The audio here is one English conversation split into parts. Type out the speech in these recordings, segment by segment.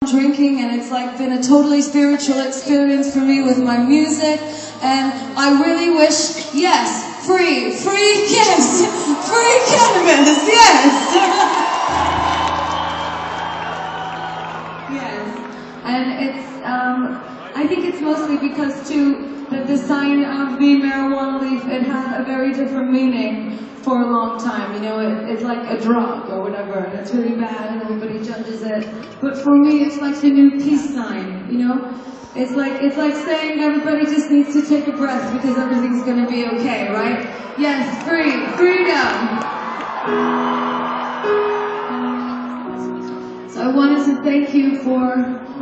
drinking, and it's like been a totally spiritual experience for me with my music. And I really wish, yes, free gifts, free cannabis, yes. Yes, and it's, I think it's mostly because too, that the sign of the marijuana leaf, it had a very different meaning for a long time. You know, it's like a drug or whatever, and it's really bad and everybody judges it. But for me, it's like the new peace sign, you know? It's like saying everybody just needs to take a breath because everything's gonna be okay, right? Yes, freedom. So I wanted to thank you for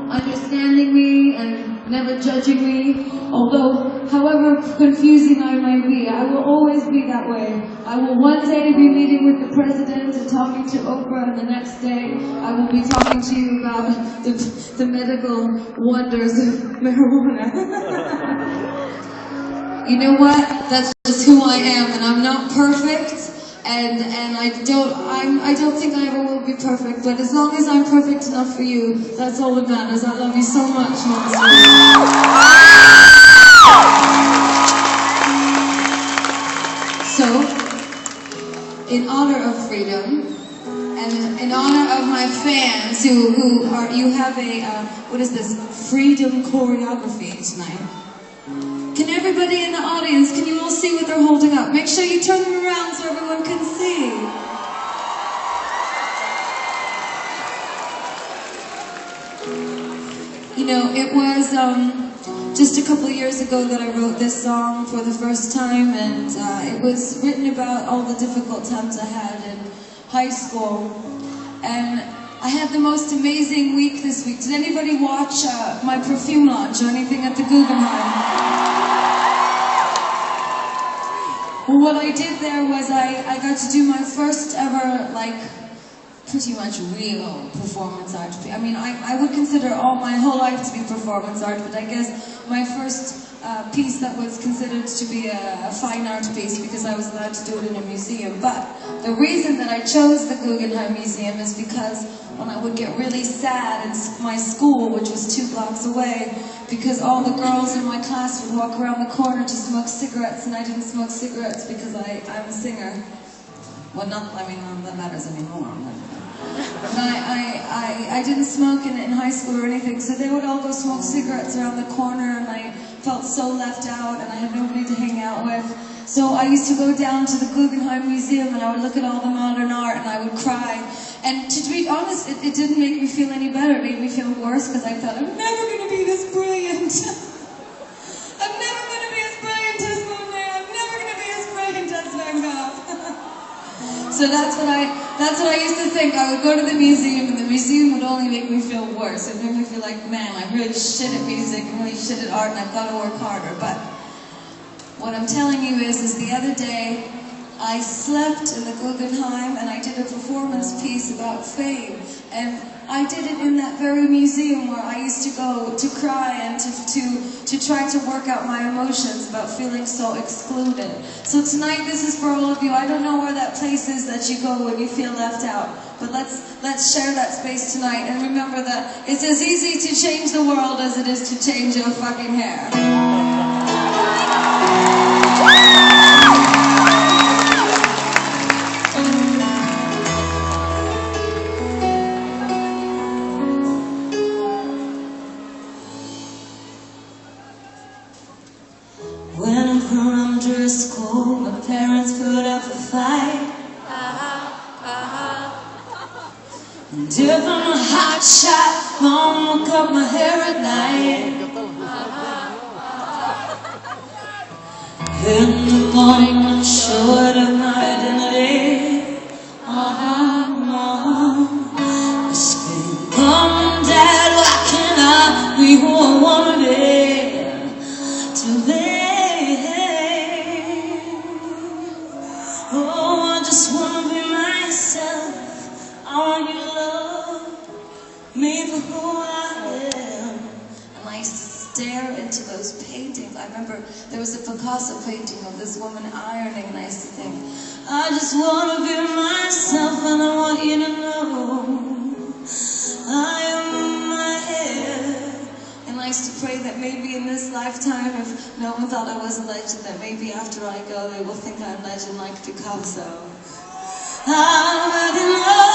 understanding me and never judging me, although however confusing I might be, I will always be that way. I will one day be meeting with the president and talking to Oprah, and the next day I will be talking to you about the medical wonders of marijuana. You know what? That's just who I am, and I'm not perfect. And I don't think I ever will be perfect, but as long as I'm perfect enough for you, that's all that matters. I love you so much, Monster. So, in honor of freedom, and in honor of my fans who are, you have a, what is this, freedom choreography tonight. Can everybody in the audience, can you all see what they're holding up? Make sure you turn them around so everyone can see. You know, it was just a couple of years ago that I wrote this song for the first time, and it was written about all the difficult times I had in high school. And I had the most amazing week this week. Did anybody watch my perfume launch or anything at the Guggenheim? Well, what I did there was I got to do my first ever, like, pretty much real performance art. I mean, I would consider all my whole life to be performance art, but I guess my first piece that was considered to be a fine art piece because I was allowed to do it in a museum. But the reason that I chose the Guggenheim Museum is because when I would get really sad in my school, which was 2 blocks away, because all the girls in my class would walk around the corner to smoke cigarettes, and I didn't smoke cigarettes because I'm a singer. Well, not, I mean, that matters anymore. But I didn't smoke in high school or anything, so they would all go smoke cigarettes around the corner, and I felt so left out, and I had nobody to hang out with. So I used to go down to the Guggenheim Museum, and I would look at all the modern art, and I would cry. And to be honest, it didn't make me feel any better. It made me feel worse, because I thought, I'm never going to be this brilliant. I'm never going to be as brilliant as Monet. I'm never going to be as brilliant as Van Gogh. So that's what I used to think. I would go to the museum, and the museum would only make me feel worse. It made me feel like, man, I'm really shit at music, I'm really shit at art, and I've got to work harder. But what I'm telling you is the other day, I slept in the Guggenheim, and I did a performance piece about fame. And I did it in that very museum where I used to go to cry and to try to work out my emotions about feeling so excluded. So tonight, this is for all of you. I don't know where that place is that you go when you feel left out, but let's share that space tonight, and remember that it's as easy to change the world as it is to change your fucking hair. When I'm from under school, my parents put up a fight. And if I'm a hot shot, Mom will cut my hair at night. In the morning, I'm sure of my identity. I scream, Mom and Dad, why can't I be who I wanna be? To live. Oh, I just wanna be myself. I want you to love me for who I am. And I used to stare into those paintings. I remember there was a Picasso painting of this woman ironing, and I used to think, I just wanna be myself, and I want you to know I am my nice to pray that maybe in this lifetime, if no one thought I was a legend, that maybe after I go, they will think I'm a legend like Picasso. I know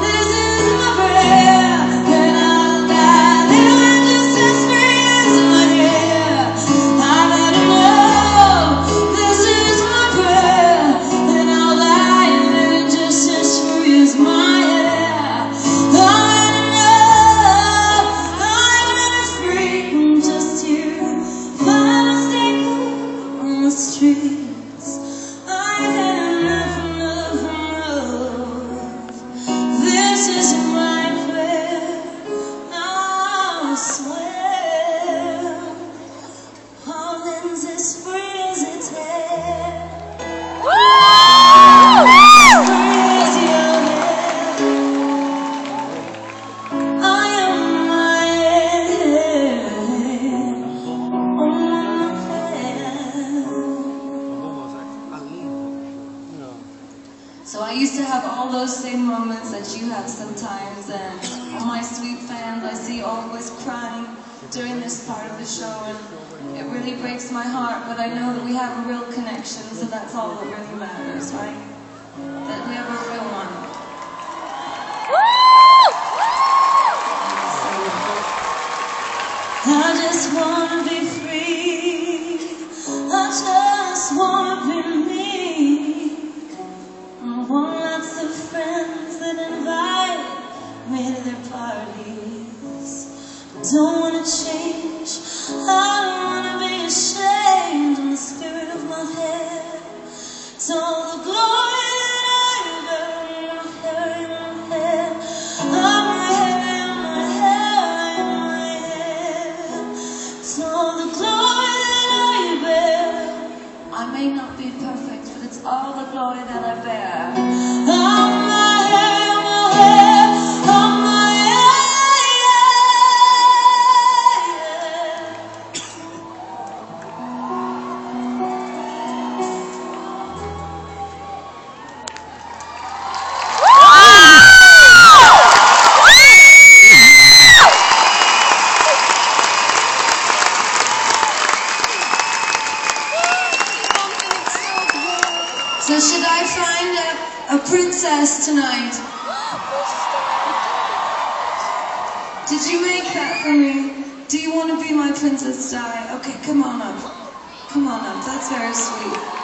this is my prayer, and I'll die living just as free as my hair. I gotta know this is my prayer, and I'll die living just as free as my hair. I gotta know I'm living free from just you. If I stay cool on the streets, I gotta know. This is my prayer, now I swear, Holland's as free as its hair, as free as your hair. I am my hair, on my hair. So I used to have all those same moments that you have sometimes, and all my sweet fans I see always crying during this part of the show, and it really breaks my heart, but I know that we have a real connection, so that's all that really matters, right? That we have a real one. I just wanna be free, I just wanna be me. I want lots of friends that invite me to their parties. I don't want to change, I don't want to be ashamed. I'm the spirit of my head. It's all the glory that I bear in my hair, in my hair. I'm my hair, in my hair, in my hair. It's all the glory that I bear. I may not be perfect, but it's all the glory that I bear. I'm my hair, my hair, I'm my hair, So should I find a princess tonight? Did you make that for me? Do you want to be my Princess Di? Okay, come on up. Come on up. That's very sweet.